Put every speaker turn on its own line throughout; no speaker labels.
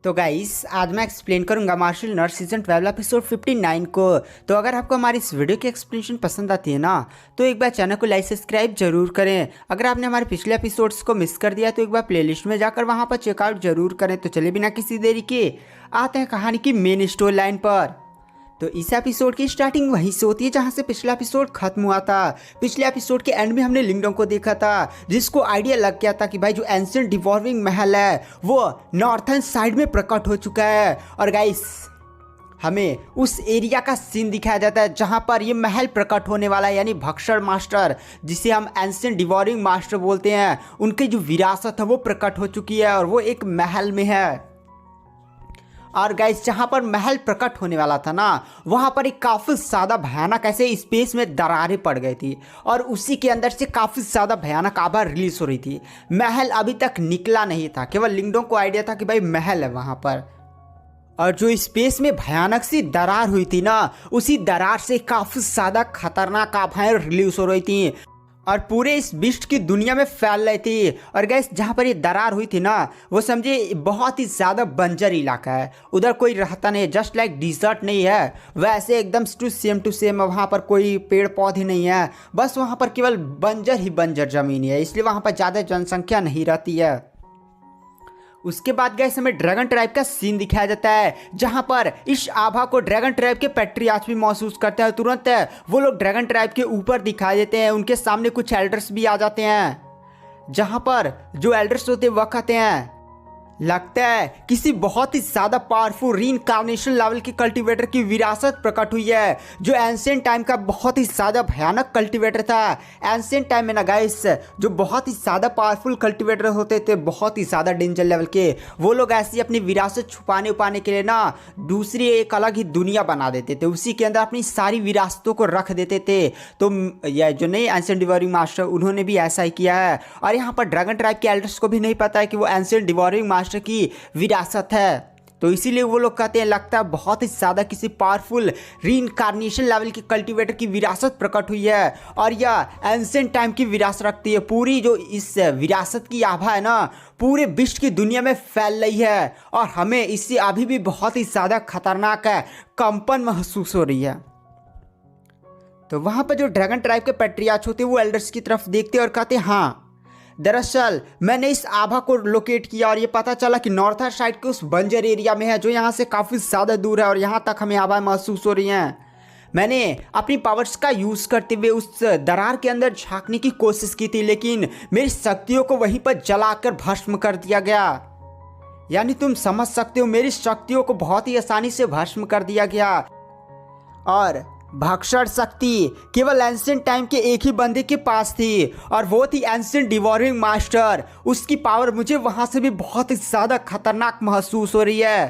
तो गाइस आज मैं एक्सप्लेन करूंगा मार्शल नर्स सीजन 12 एपिसोड 59 को। तो अगर आपको हमारी इस वीडियो की एक्सप्लेनेशन पसंद आती है ना तो एक बार चैनल को लाइक सब्सक्राइब जरूर करें। अगर आपने हमारे पिछले एपिसोड्स को मिस कर दिया तो एक बार प्लेलिस्ट में जाकर वहां पर चेकआउट जरूर करें। तो चलिए बिना किसी देरी के आते हैं कहानी की मेन स्टोरी लाइन पर। तो इस एपिसोड की स्टार्टिंग वहीं से होती है जहां से पिछला एपिसोड खत्म हुआ था। पिछले एपिसोड के एंड में हमने लिंगडोंग को देखा था जिसको आइडिया लग गया था कि भाई जो एंशिएंट डिवॉर्विंग महल है वो नॉर्थर्न साइड में प्रकट हो चुका है। और गाइस हमें उस एरिया का सीन दिखाया जाता है जहां पर ये महल प्रकट होने वाला है, यानी भक्षण मास्टर जिसे हम एंशिएंट डिवॉरिंग मास्टर बोलते हैं, उनकी जो विरासत है वो प्रकट हो चुकी है और वो एक महल में है। और गाइस जहां पर महल प्रकट होने वाला था ना वहां पर एक काफ़ी ज़्यादा भयानक ऐसे स्पेस में दरारें पड़ गई थी और उसी के अंदर से काफ़ी ज़्यादा भयानक आभा रिलीज हो रही थी। महल अभी तक निकला नहीं था, केवल लिंगडोंग को आइडिया था कि भाई महल है वहां पर। और जो स्पेस में भयानक सी दरार हुई थी ना उसी दरार से काफ़ी ज़्यादा खतरनाक आभाएं रिलीज हो रही थी और पूरे इस बिस्ट की दुनिया में फैल रही थी। और गैस जहाँ पर ये दरार हुई थी ना वो समझे बहुत ही ज़्यादा बंजर इलाका है, उधर कोई रहता नहीं है, जस्ट लाइक डिजर्ट नहीं है वैसे एकदम टू सेम वहाँ पर कोई पेड़ पौधे नहीं है, बस वहाँ पर केवल बंजर ही बंजर ज़मीन है, इसलिए वहाँ पर ज़्यादा जनसंख्या नहीं रहती है। उसके बाद गैस हमें ड्रैगन ट्राइब का सीन दिखाया जाता है जहां पर इस आभा को ड्रैगन ट्राइब के पैट्रियार्च भी महसूस करते हैं। तुरंत वो लोग ड्रैगन ट्राइब के ऊपर दिखाई देते हैं, उनके सामने कुछ एल्डर्स भी आ जाते हैं जहां पर जो एल्डर्स होते हैं वह कहते हैं लगता है किसी बहुत ही ज़्यादा पावरफुल रीइंकार्नेशन लेवल की कल्टीवेटर की विरासत प्रकट हुई है जो एंशिएंट टाइम का बहुत ही ज़्यादा भयानक कल्टीवेटर था। एंशिएंट टाइम में ना गाइस जो बहुत ही ज़्यादा पावरफुल कल्टीवेटर होते थे, बहुत ही ज़्यादा डेंजर लेवल के, वो लोग ऐसी अपनी विरासत छुपाने उपाने के लिए ना दूसरी एक अलग ही दुनिया बना देते थे, उसी के अंदर अपनी सारी विरासतों को रख देते थे। तो यह जो नहीं एंशिएंट डिवॉरिंग मास्टर उन्होंने भी ऐसा ही किया है और यहाँ पर ड्रैगन ट्राइब के एल्डर्स को भी नहीं पता है कि वो एंशिएंट डिवॉरिंग मास्टर की विरासत है। तो इसीलिए वो लोग कहते हैं लगता है बहुत ही ज़्यादा किसी पावरफुल रीइंकार्नेशन लेवल की कल्टीवेटर की विरासत प्रकट हुई है और यह एंशिएंट टाइम की विरासत रखती है। पूरी जो इस विरासत की आभा है ना पूरे विश्व की दुनिया में फैल रही है और हमें इससे अभी भी बहुत ही ज़्यादा खतरनाक है कंपन महसूस हो रही है। तो वहाँ पर जो ड्रैगन ट्राइब के पैट्रियार्च होते हैं वो एल्डर्स की तरफ देखते और कहते हैं हाँ दरअसल मैंने इस आभा को लोकेट किया और ये पता चला कि नॉर्थर्न साइड के उस बंजर एरिया में है जो यहाँ से काफ़ी ज़्यादा दूर है और यहाँ तक हमें आभा महसूस हो रही हैं। मैंने अपनी पावर्स का यूज़ करते हुए उस दरार के अंदर झांकने की कोशिश की थी लेकिन मेरी शक्तियों को वहीं पर जलाकर भस्म कर दिया गया। यानी तुम समझ सकते हो मेरी शक्तियों को बहुत ही आसानी से भस्म कर दिया गया और भक्षण शक्ति केवल एंशिएंट टाइम के एक ही बंदे के पास थी और वो थी एंशिएंट डिवॉरिंग मास्टर। उसकी पावर मुझे वहाँ से भी बहुत ही ज़्यादा खतरनाक महसूस हो रही है।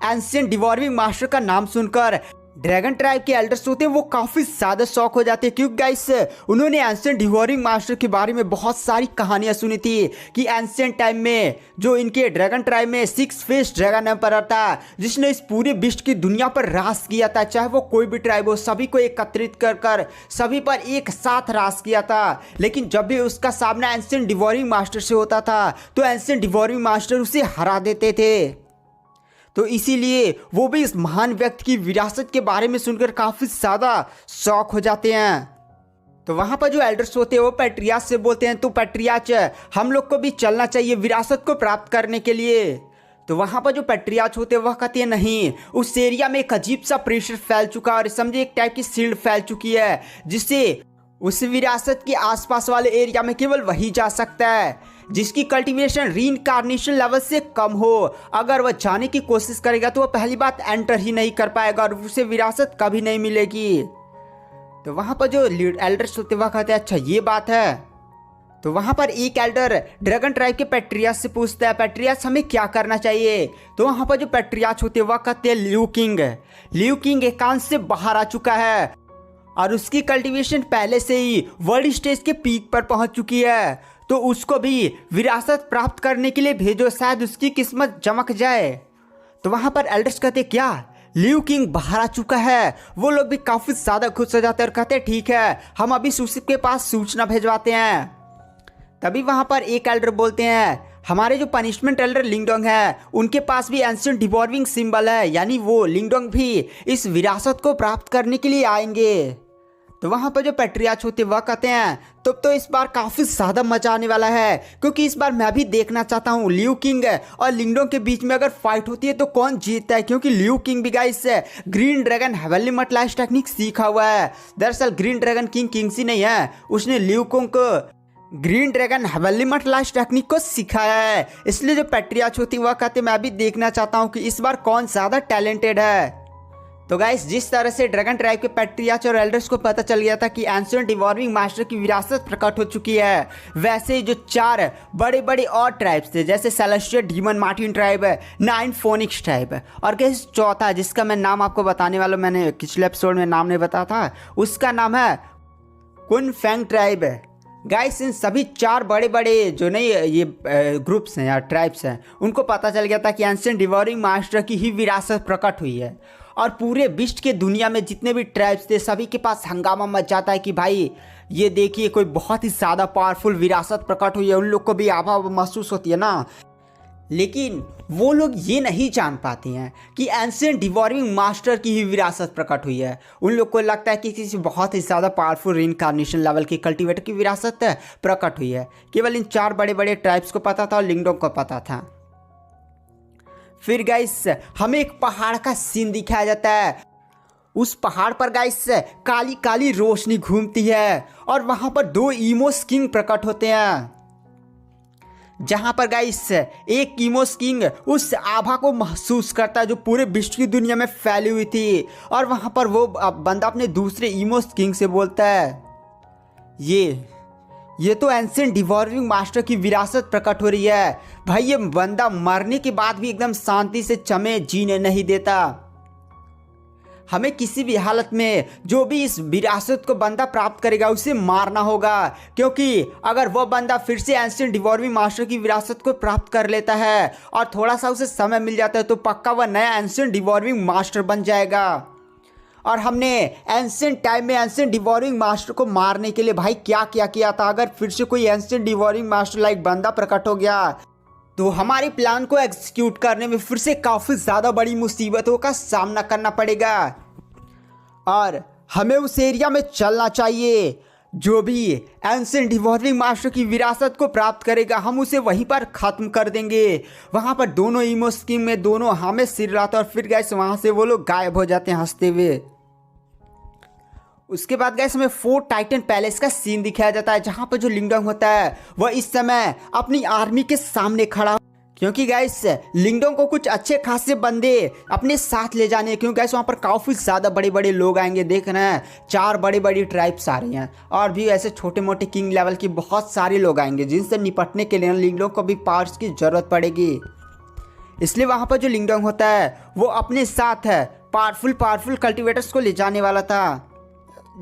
एंशिएंट डिवॉरिंग मास्टर का नाम सुनकर ड्रैगन ट्राइब के एल्डर्स होते हैं वो काफ़ी ज़्यादा शौक हो जाते हैं क्योंकि गाइस उन्होंने एंशिएंट डिवॉरिंग मास्टर के बारे में बहुत सारी कहानियाँ सुनी थी कि एंशिएंट टाइम में जो इनके ड्रैगन ट्राइब में 6 फेस ड्रैगन एम्परर था जिसने इस पूरे विश्व की दुनिया पर राज किया था, चाहे वो कोई भी ट्राइब हो सभी को एकत्रित कर कर सभी पर एक साथ राज किया था। लेकिन जब भी उसका सामना एंशिएंट डिवॉरिंग मास्टर से होता था तो एंशिएंट डिवॉरिंग मास्टर उसे हरा देते थे। तो इसीलिए वो भी इस महान व्यक्ति की विरासत के बारे में सुनकर काफ़ी ज़्यादा शौक हो जाते हैं। तो वहाँ पर जो एल्डर्स होते हैं वो पैट्रियार्च से बोलते हैं तो पैट्रियार्च हम लोग को भी चलना चाहिए विरासत को प्राप्त करने के लिए। तो वहाँ पर जो पैट्रियार्च होते हैं वह कहते हैं नहीं, उस एरिया में एक अजीब सा प्रेशर फैल चुका है और समझे एक टाइप की शील्ड फैल चुकी है जिससे उस विरासत के आसपास वाले एरिया में केवल वही जा सकता है जिसकी कल्टीवेशन रीइंकार्नेशन लेवल से कम हो। अगर वह जाने की कोशिश करेगा तो वह पहली बात एंटर ही नहीं कर पाएगा और उसे विरासत कभी नहीं मिलेगी। तो वहाँ पर जो एल्डर्स होते वह कहते हैं अच्छा ये बात है। तो वहाँ पर एक एल्डर ड्रैगन ट्राइब के पैट्रियार्च से पूछता है पैट्रियार्च हमें क्या करना चाहिए। तो वहाँ पर जो पैट्रियार्च होते वह कहते हैं ल्यू किंग एकांत से बाहर आ चुका है और उसकी कल्टीवेशन पहले से ही वर्ल्ड स्टेज के पीक पर पहुँच चुकी है, तो उसको भी विरासत प्राप्त करने के लिए भेजो, शायद उसकी किस्मत चमक जाए। तो वहाँ पर एल्डर्स कहते क्या ल्यू किंग बाहर आ चुका है। वो लोग भी काफ़ी ज़्यादा खुश हो जाते हैं और कहते हैं ठीक है हम अभी सूसिप के पास सूचना भेजवाते हैं। तभी वहाँ पर एक एल्डर बोलते हैं हमारे जो पनिशमेंट एल्डर लिंगडोंग है उनके पास भी एंशिएंट डिवॉर्विंग सिंबल है, यानी वो लिंगडोंग भी इस विरासत को प्राप्त करने के लिए आएंगे। तो वहाँ पर जो पैट्रियार्च होते वह कहते हैं तो इस बार काफ़ी ज़्यादा मजा आने वाला है, क्योंकि इस बार मैं भी देखना चाहता हूँ लियू किंग और लिंगडोंग के बीच में अगर फाइट होती है तो कौन जीतता है, क्योंकि लियू किंग भी गाइस ग्रीन ड्रैगन हेवनली मटलाइज टेक्निक सीखा हुआ है। दरअसल ग्रीन ड्रैगन किंग्सी नहीं है, उसने लियू किंग को ग्रीन ड्रैगन हेवनली मटलाइज टेक्निक को सिखाया है। इसलिए जो पैट्रियार्च होती वह कहते मैं भी देखना चाहता हूँ कि इस बार कौन ज़्यादा टैलेंटेड है। तो गाइस जिस तरह से ड्रैगन ट्राइब के पैट्रियार्च और एल्डर्स को पता चल गया था कि एंशिएंट डिवॉर्विंग मास्टर की विरासत प्रकट हो चुकी है, वैसे ही जो 4 बड़े बड़े और ट्राइब्स थे जैसे सेलेस्टियल डीमन मार्टिन ट्राइब है, 9 फोनिक्स ट्राइब है, और गाइस चौथा जिसका मैं नाम आपको बताने वाला, मैंने पिछले एपिसोड में नाम नहीं बताया था, उसका नाम है कुन फेंग ट्राइब है। गाइस इन सभी 4 बड़े बड़े जो नहीं ये ग्रुप्स हैं या ट्राइब्स हैं उनको पता चल गया था कि एंशिएंट डिवॉरिंग मास्टर की ही विरासत प्रकट हुई है, और पूरे विश्व के दुनिया में जितने भी ट्राइब्स थे सभी के पास हंगामा मच जाता है कि भाई ये देखिए कोई बहुत ही ज़्यादा पावरफुल विरासत प्रकट हुई है। उन लोग को भी आभा महसूस होती है ना, लेकिन वो लोग ये नहीं जान पाते हैं कि एंशिएंट डिवॉर्विंग मास्टर की ही विरासत प्रकट हुई है। उन लोग को लगता है कि किसी बहुत ही ज़्यादा पावरफुल रीइंकार्नेशन लेवल की कल्टीवेटर की विरासत प्रकट हुई है। केवल इन 4 बड़े बड़े ट्राइब्स को पता था और लिंगडोंग को पता था। फिर गाइस हमें एक पहाड़ का सीन दिखाया जाता है। उस पहाड़ पर गाइस काली काली रोशनी घूमती है और वहाँ पर 2 ईमोस किंग प्रकट होते हैं, जहां पर गाइस एक ईमोस किंग उस आभा को महसूस करता है जो पूरे विश्व की दुनिया में फैली हुई थी, और वहां पर वो बंदा अपने दूसरे ईमोस किंग से बोलता है ये तो एंशिएंट डिवॉर्विंग मास्टर की विरासत प्रकट हो रही है। भाई ये बंदा मरने के बाद भी एकदम शांति से चमे जीने नहीं देता। हमें किसी भी हालत में जो भी इस विरासत को बंदा प्राप्त करेगा उसे मारना होगा, क्योंकि अगर वह बंदा फिर से एंशिएंट डिवॉर्विंग मास्टर की विरासत को प्राप्त कर लेता है और थोड़ा सा उसे समय मिल जाता है तो पक्का वह नया एंशिएंट डिवॉर्विंग मास्टर बन जाएगा। और हमने एंशिएंट टाइम में एंशिएंट डिवॉर्विंग मास्टर को मारने के लिए भाई क्या क्या किया था। अगर फिर से कोई एंशिएंट डिवॉर्विंग मास्टर लाइक बंदा प्रकट हो गया तो हमारे प्लान को एग्जीक्यूट करने में फिर से काफ़ी ज़्यादा बड़ी मुसीबतों का सामना करना पड़ेगा, और हमें उस एरिया में चलना चाहिए। जो भी एंशिएंट डिवॉर्विंग मास्टर की विरासत को प्राप्त करेगा हम उसे वहीं पर ख़त्म कर देंगे। वहाँ पर दोनों ईमोस किंग में दोनों हमें सिर रहा, और फिर गैस वहाँ से वो लोग गायब हो जाते हैं हंसते हुए। उसके बाद गैस हमें फोर्ट टाइटन पैलेस का सीन दिखाया जाता है, जहाँ पर जो लिंगडोंग होता है वह इस समय अपनी आर्मी के सामने खड़ा, क्योंकि गैस लिंगडोंग को कुछ अच्छे खासे बंदे अपने साथ ले जाने हैं, क्योंकि गैस वहाँ पर काफ़ी ज़्यादा बड़े बड़े लोग आएंगे। देख रहे हैं 4 बड़ी बड़ी ट्राइब्स आ रही हैं, और भी ऐसे छोटे मोटे किंग लेवल की बहुत सारे लोग आएंगे जिनसे निपटने के लिए लिंगडोंग को भी पावर्स की ज़रूरत पड़ेगी। इसलिए वहाँ पर जो लिंगडोंग होता है वो अपने साथ है पावरफुल कल्टिवेटर्स को ले जाने वाला था।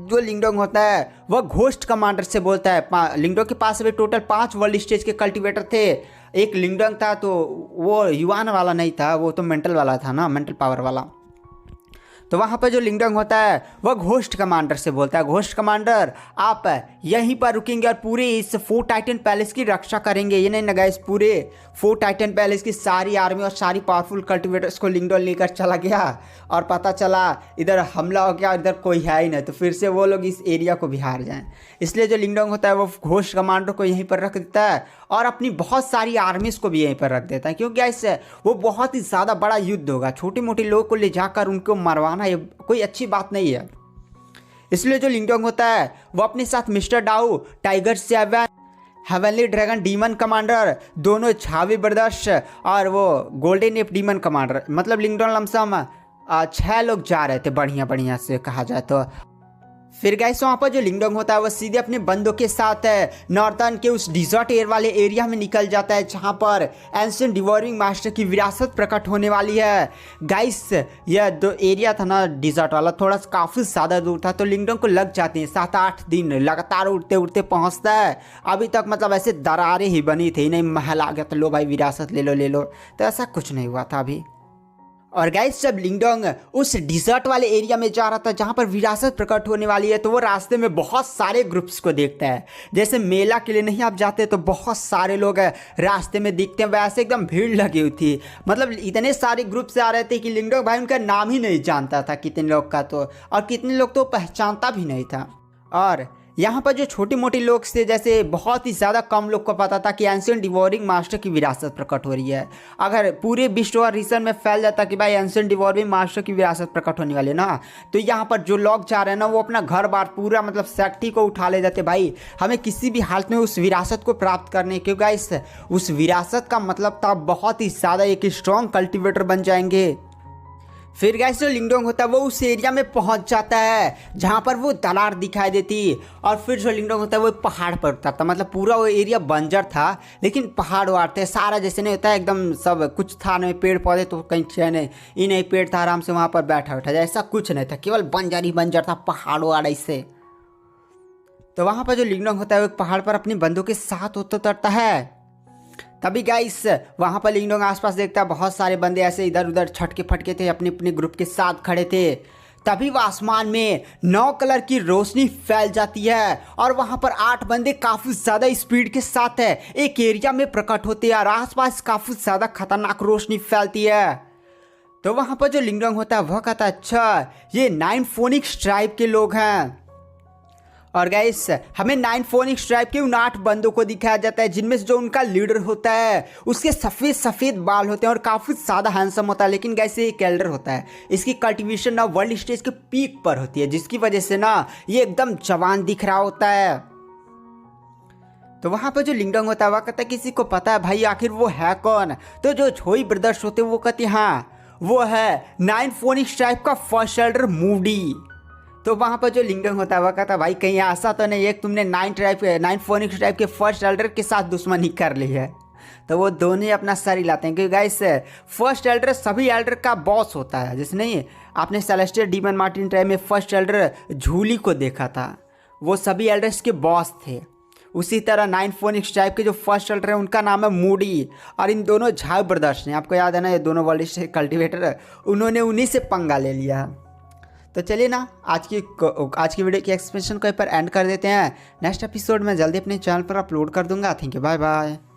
जो लिंगडोंग होता है वह घोस्ट कमांडर से बोलता है। लिंगडोंग के पास अभी टोटल 5 वर्ल्ड स्टेज के कल्टिवेटर थे। एक लिंगडोंग था तो वो युआन वाला नहीं था, वो तो मेंटल वाला था ना, मेंटल पावर वाला। तो वहाँ पर जो लिंगडोंग होता है वह घोस्ट कमांडर से बोलता है, घोस्ट कमांडर आप यहीं पर रुकेंगे और पूरे इस फोर्ट टाइटन पैलेस की रक्षा करेंगे। ये नहीं ना गाइस, पूरे फोर्ट टाइटन पैलेस की सारी आर्मी और सारी पावरफुल कल्टिवेटर्स को लिंगडोंग लेकर चला गया, और पता चला इधर हमला हो गया, इधर कोई है ही नहीं, तो फिर से वो लोग इस एरिया को भी हार जाएँ। इसलिए जो लिंगडोंग होता है वो घोस्ट कमांडर को यहीं पर रख देता है और अपनी बहुत सारी आर्मीज़ को भी यहीं पर रख देता है, क्योंकि इससे वो बहुत ही ज़्यादा बड़ा युद्ध होगा। छोटे मोटे लोगों को ले जाकर उनको मरवाना ये कोई अच्छी बात नहीं है। इसलिए जो लिंगडोंग होता है वो अपने साथ मिस्टर डाउ, tiger 7, heavenly dragon demon commander, दोनों छावी ब्रदर्स और वो गोल्डन एप डीमन कमांडर, मतलब लिंगडोंग लमसम 6 लोग जा रहे थे बढ़िया से कहा जाए तो। फिर गाइस वहाँ पर जो लिंगडोंग होता है वो सीधे अपने बंदों के साथ नॉर्थर्न के उस डिजर्ट एयर वाले एरिया में निकल जाता है, जहाँ पर एंशिएंट डिवॉर्विंग मास्टर की विरासत प्रकट होने वाली है। गाइस यह जो एरिया था ना डिजर्ट वाला, थोड़ा सा काफ़ी ज़्यादा दूर था, तो लिंगडोंग को लग जाते हैं 7-8 दिन लगातार उड़ते उड़ते पहुँचता है। अभी तक मतलब ऐसे दरारें ही बनी थी, नहीं महल आ गया तो लो भाई विरासत ले लो, तो ऐसा कुछ नहीं हुआ था अभी। और गाइस जब लिंगडोंग उस डिजर्ट वाले एरिया में जा रहा था जहाँ पर विरासत प्रकट होने वाली है, तो वो रास्ते में बहुत सारे ग्रुप्स को देखता है। जैसे मेला के लिए नहीं आप जाते तो बहुत सारे लोग रास्ते में दिखते हैं, वैसे एकदम भीड़ लगी हुई थी। मतलब इतने सारे ग्रुप से आ रहे थे कि लिंगडोंग भाई उनका नाम ही नहीं जानता था कितने लोग का, तो और कितने लोग तो पहचानता भी नहीं था। और यहाँ पर जो छोटी मोटी लोग थे, जैसे बहुत ही ज़्यादा कम लोग को पता था कि एंशिएंट डिवोरिंग मास्टर की विरासत प्रकट हो रही है। अगर पूरे विश्व और रीजन में फैल जाता कि भाई एंशिएंट डिवोरिंग मास्टर की विरासत प्रकट होने वाली है ना, तो यहाँ पर जो लोग चाह रहे हैं ना वो अपना घर बार पूरा मतलब शक्ति को उठा ले जाते, भाई हमें किसी भी हालत में उस विरासत को प्राप्त करने, क्योंकि उस विरासत का मतलब था बहुत ही ज़्यादा एक स्ट्रॉन्ग कल्टिवेटर बन जाएंगे। फिर गाइस जो लिंगडोंग होता है वो उस एरिया में पहुंच जाता है जहां पर वो दलार दिखाई देती, और फिर जो लिंगडोंग होता है वो पहाड़ पर उतरता था। मतलब पूरा वो एरिया बंजर था लेकिन पहाड़ वाड़ थे सारा, जैसे नहीं होता है एकदम सब कुछ था नहीं, पेड़ पौधे तो कहीं थे नहीं, ही नहीं पेड़ था, आराम से वहाँ पर बैठा बैठा ऐसा कुछ नहीं था, केवल बंजर ही बंजर था, पहाड़ वाड़ ऐसे। तो वहाँ पर जो लिंगडोंग होता है वो एक पहाड़ पर अपनी बंदूक के साथ उतरता है। तभी गाइस वहाँ पर लिंगडोंग आसपास देखता है बहुत सारे बंदे ऐसे इधर उधर छटके फटके थे, अपने अपने ग्रुप के साथ खड़े थे। तभी वो आसमान में 9 कलर की रोशनी फैल जाती है और वहाँ पर 8 बंदे काफ़ी ज़्यादा स्पीड के साथ है एक एरिया में प्रकट होते हैं और आसपास काफ़ी ज़्यादा खतरनाक रोशनी फैलती है। तो वहाँ पर जो लिंगडोंग होता है वह कहता है अच्छा ये 9 फोनिक्स ट्राइब के लोग हैं। और गाइस हमें 9 फोनिक्स ट्राइब के उन 8 बंदों को दिखाया जाता है जिनमें से जो उनका लीडर होता है उसके सफ़ेद सफ़ेद बाल होते हैं और काफ़ी ज़्यादा हैंडसम होता है। लेकिन गाइस ये एक एल्डर होता है, इसकी कल्टीवेशन ना वर्ल्ड स्टेज के पीक पर होती है, जिसकी वजह से ना ये एकदम जवान दिख रहा होता है। तो वहाँ पर जो लिंगडोंग होता है वह कहता है किसी को पता है भाई आखिर वो है कौन? तो जो छोई ब्रदर्स होते हैं वो कहते हैं हाँ वो है 9 फोनिक्स ट्राइब का फर्स्ट एल्डर मूडी। तो वहाँ पर जो लिंगडोंग होता है वह कहता है भाई कहीं ऐसा तो नहीं है तुमने 9 फोनिक्स ट्राइब के फर्स्ट एल्डर के साथ दुश्मनी कर ली है? तो वो दोनों ही अपना सर हिलाते हैं, क्योंकि गाइस फर्स्ट एल्डर सभी एल्डर का बॉस होता है। जैसे नहीं आपने सेलेस्टियल डीमन मार्टिन ट्राइब में फर्स्ट एल्डर झूली को देखा था, वो सभी एल्डर्स के बॉस थे। उसी तरह 9 फोनिक्स ट्राइब के जो फर्स्ट एल्डर है उनका नाम है मूडी, और इन दोनों झाव ब्रदर्स ने, आपको याद है ना ये दोनों वर्ल्ड स्टेज कल्टिवेटर, उन्होंने उन्हीं से पंगा ले लिया। तो चलिए ना आज की वीडियो की एक्सप्लेनेशन को यहाँ पर एंड कर देते हैं। नेक्स्ट एपिसोड में जल्दी अपने चैनल पर अपलोड कर दूंगा। Thank you, bye bye.